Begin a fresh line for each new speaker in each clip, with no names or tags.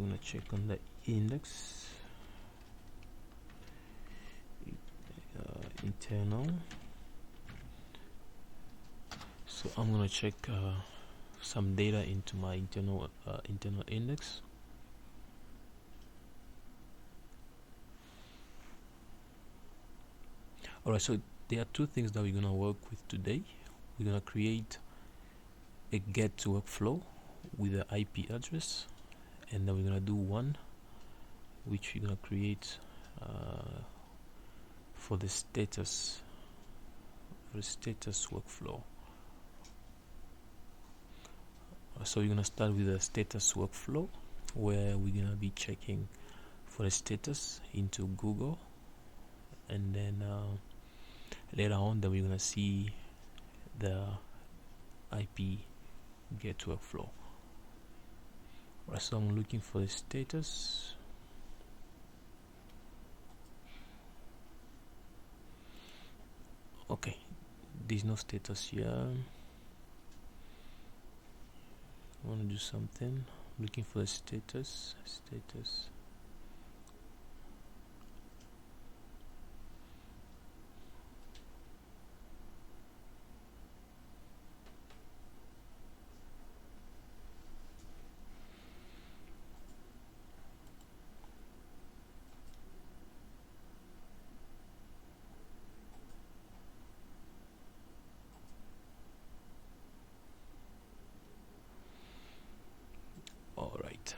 we're gonna check on the index, internal. So I'm gonna check some data into my internal index. Alright, so there are two things that we're gonna work with today. We're gonna create a get workflow with the IP address, and then we're gonna do one which we're gonna create for the status workflow. So we're gonna start with the status workflow, where we're gonna be checking for the status into Google, and then later on then we're gonna see the IP get workflow. Right, so I'm looking for the status. Okay, there's no status here. I want to do something. Looking for the status. All right,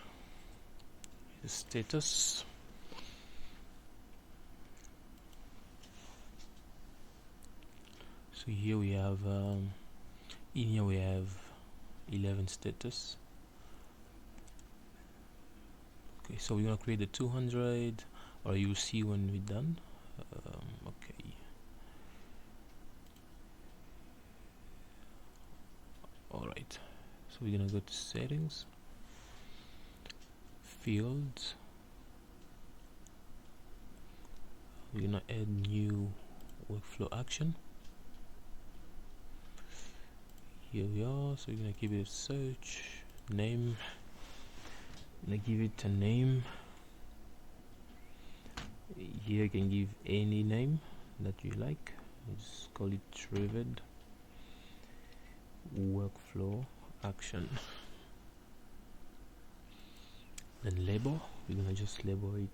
the status. So here we have in here we have 11 status. Okay, so we're gonna create the 200, or you'll see when we're done. Okay, all right, so we're gonna go to settings, fields. We're gonna add new workflow action. Here we are. So we're gonna give it a search name. I'm gonna give it a name. Here you can give any name that you like. Just call it triggered workflow action. Then label, we're gonna just label it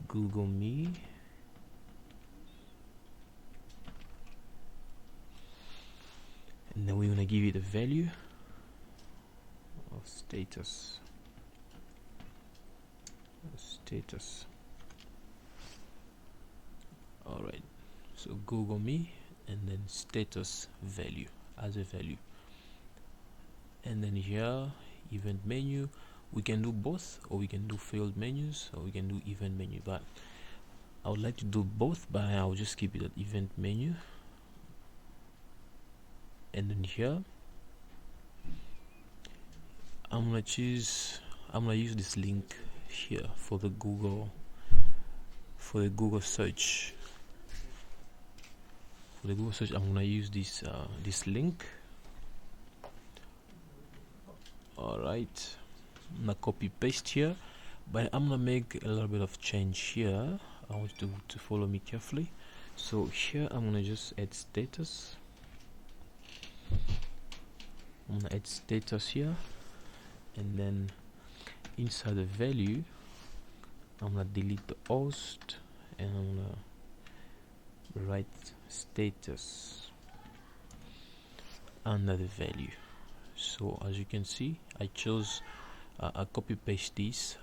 Google Me. And then we're gonna give it a value of status. Alright, so Google Me, and then status value as a value. And then here, event menu, we can do both, or we can do field menus, or we can do event menu, but I would like to do both, but I'll just keep it at event menu. And then here I'm gonna use this link here for the Google search. For the Google search, I'm gonna use this this link. Alright, I'm gonna copy paste here, but I'm gonna make a little bit of change here. I want you to follow me carefully. So here I'm gonna just add status. I'm gonna add status here, and then inside the value I'm gonna delete the host, and I'm gonna write status under the value. So as you can see, I chose I copy paste this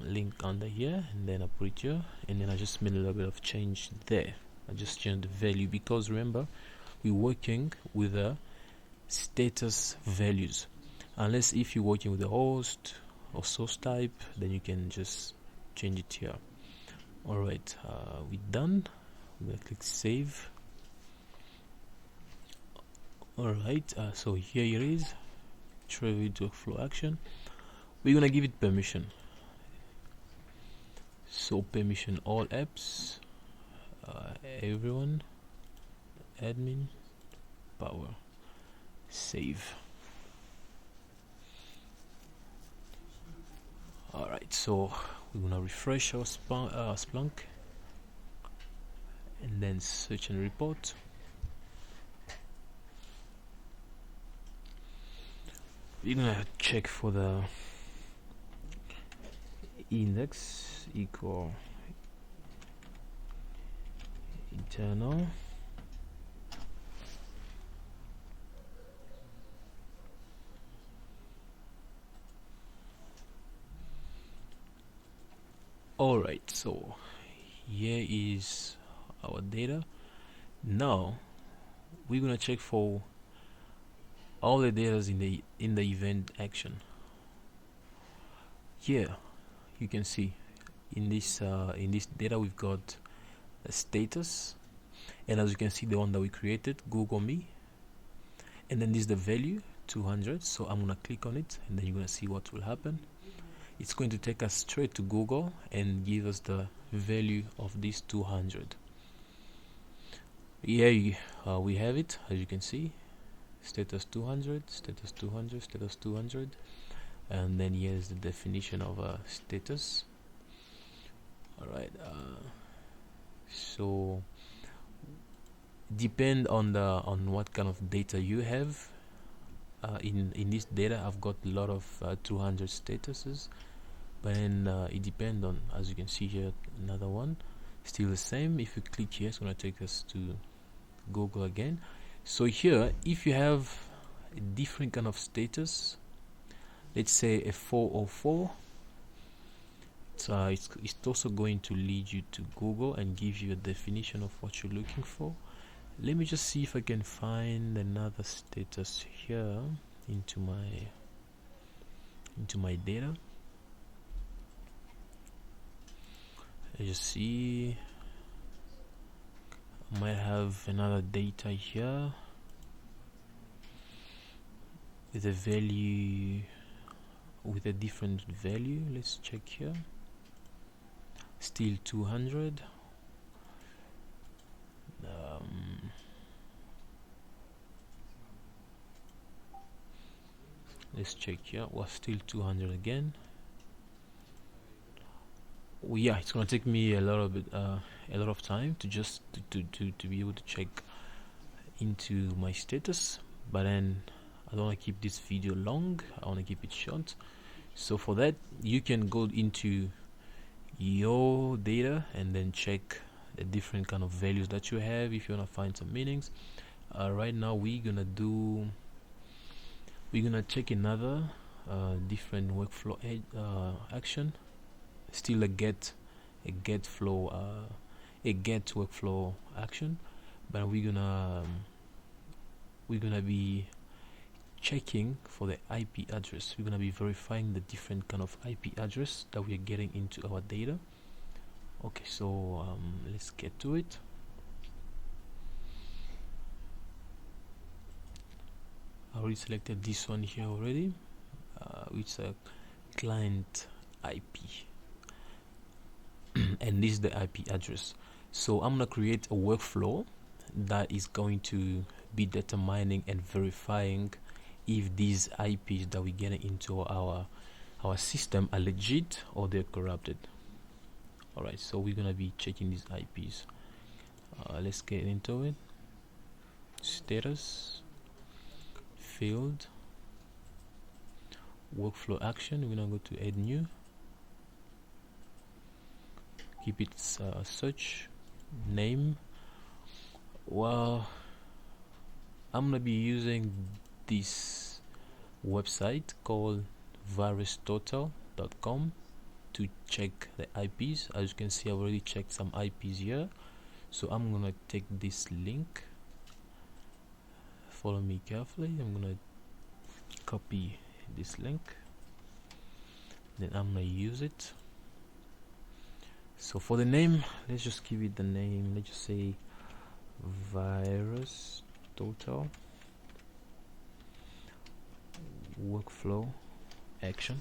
link under here, and then I put it here, and then I just made a little bit of change there. I just changed the value because remember, we're working with the status values, unless if you're working with the host or source type, then you can just change it here. Alright, we're done. I'm gonna click save. Alright, so here it is, triggered workflow action. We're gonna give it permission. So permission all apps, everyone, admin, power, save. Alright, so we're gonna refresh our Splunk and then search and report. We're gonna check for the index equal internal. Alright, so here is our data. Now we're gonna check for all the data in the event action. Here you can see in this data we've got a status, and as you can see, the one that we created, Google Me, and then this is the value 200. So I'm gonna click on it, and then you're gonna see what will happen. It's going to take us straight to Google and give us the value of this 200. Here we have it, as you can see, status 200, status 200, status 200, and then here's the definition of a status. Alright, so depend on what kind of data you have. In this data I've got a lot of 200 statuses, but then it depends on, as you can see here, another one still the same. If you click here, it's going to take us to Google again. So here, if you have a different kind of status, let's say a 404, it's also going to lead you to Google and give you a definition of what you're looking for. Let me just see if I can find another status here into my data. I just see I might have another data here with a value, with a different value. Let's check here. Still 200. Let's check here. Was still 200 again. Well, yeah, it's gonna take me a lot of time to just to be able to check into my status, but then I don't want to keep this video long. I want to keep it short. So for that, you can go into your data and then check the different kind of values that you have if you want to find some meanings. Right now we're gonna check another different workflow action. Still a get workflow action, but we're gonna be checking for the IP address. We're gonna be verifying the different kind of IP address that we are getting into our data. Okay, so let's get to it. I already selected this one here already, which is a client IP, and this is the IP address. So I'm gonna create a workflow that is going to be determining and verifying if these IPs that we get into our system are legit or they're corrupted. Alright, so we're gonna be checking these IPs. Let's get into it. Status, field, workflow action. We're gonna go to add new. Keep it search name. Well, I'm gonna be using this website called virustotal.com to check the IPs. As you can see, I've already checked some IPs here, so I'm gonna take this link. Follow me carefully. I'm gonna copy this link, then I'm gonna use it. So for the name, let's just give it the name. Let's just say virus total workflow action,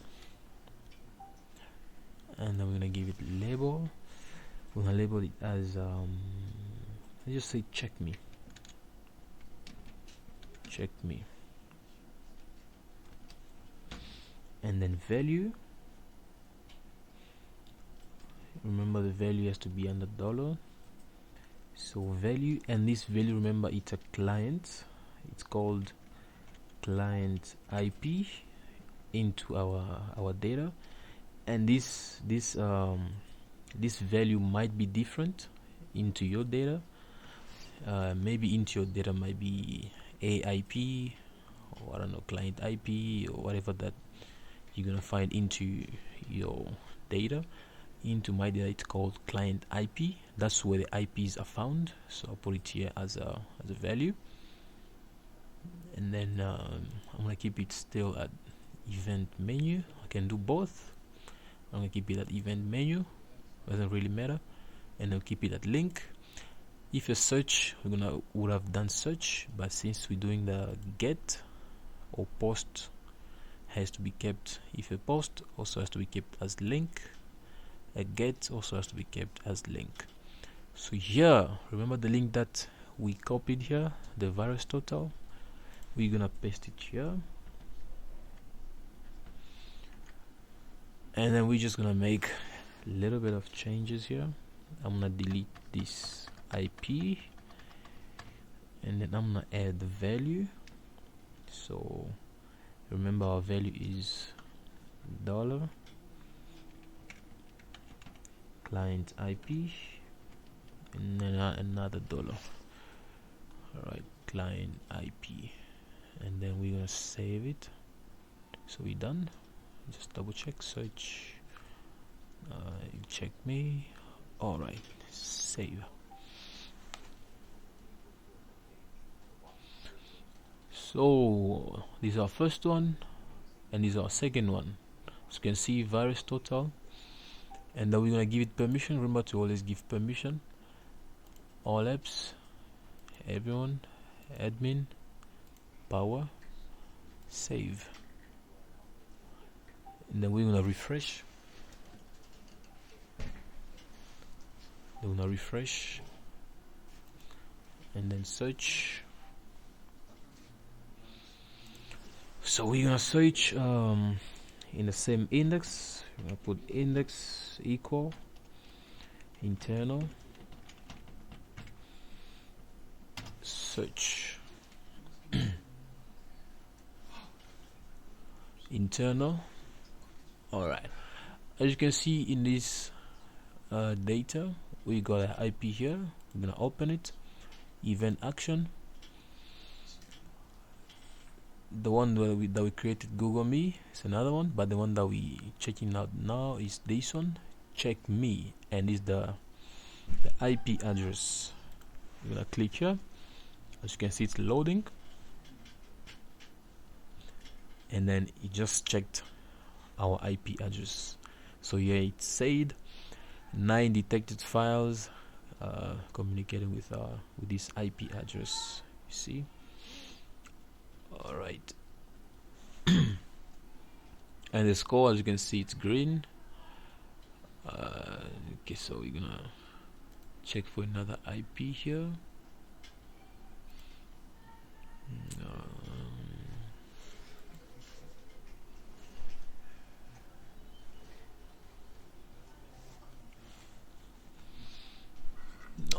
and then we're gonna give it label. We're gonna label it as let's just say check me, and then value. remember the value has to be under dollar. So value, and this value, remember, it's a client, it's called client IP into our data, and this value might be different into your data. Maybe into your data might be AIP, or I don't know, client IP, or whatever that you're gonna find into your data. Into my data, it's called client IP. That's where the IPs are found. So I'll put it here as a value, and then I'm gonna keep it still at event menu. I can do both. I'm gonna keep it at event menu, doesn't really matter, and I'll keep it at link. If a search, would have done search, but since we're doing the get or post, has to be kept. If a post also has to be kept as link, a get also has to be kept as link. So here, remember the link that we copied here, the virus total, we're gonna paste it here, and then we're just gonna make a little bit of changes here. I'm gonna delete this IP, and then I'm gonna add the value. So remember, our value is dollar client IP, and then another dollar. Alright, client IP, and then we're gonna save it. So we're done. Just double check, search, check me. Alright, save. So this is our first one, and this is our second one. So you can see virus total, and then we're gonna give it permission. Remember to always give permission. All apps, everyone, admin, power, save, and then we're gonna refresh. We're gonna refresh, and then search. So we're gonna search in the same index. We're gonna put index equal internal search internal. All right, as you can see in this data, we got an IP here. We're gonna open it. Event action. The one that we created, Google Me, is another one, but the one that we checking out now is this one, check me, and is the IP address. We're gonna click here. As you can see, it's loading, and then it just checked our IP address. So here it said 9 detected files communicating with this IP address. You see. All right. And the score, as you can see, it's green. Okay, so we're gonna check for another IP here.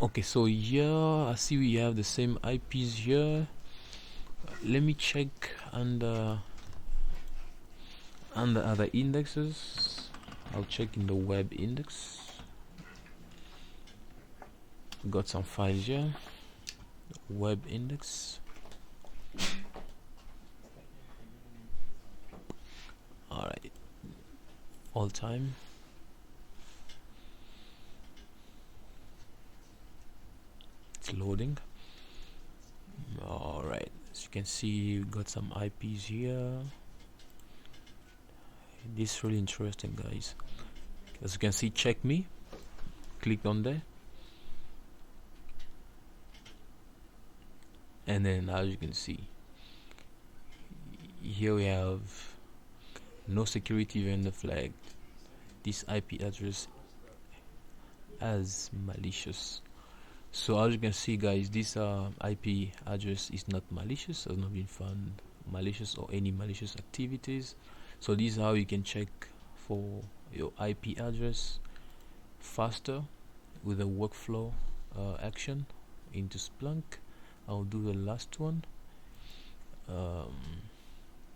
Okay, so here I see we have the same IPs here. Let me check under other indexes. I'll check in the web index. Got some files here. Web index. Alright, all time. It's loading. Alright, as you can see, we got some IPs here. This is really interesting, guys. As you can see, check me. Click on there, and then as you can see, here we have no security vendor flag. This IP address as malicious. So as you can see, guys, this IP address is not malicious, has not been found malicious or any malicious activities. So this is how you can check for your IP address faster with a workflow action into Splunk. I'll do the last one.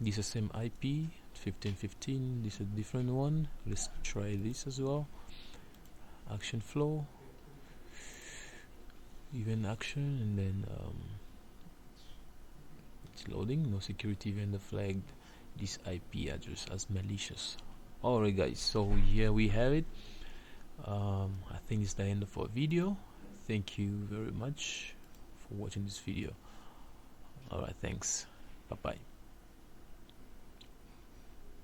This is the same IP 1515. This is a different one. Let's try this as well. Action flow, event action, and then it's loading. No security vendor flagged this IP address as malicious. Alright guys, so here we have it. I think it's the end of our video. Thank you very much for watching this video. Alright, thanks. Bye bye.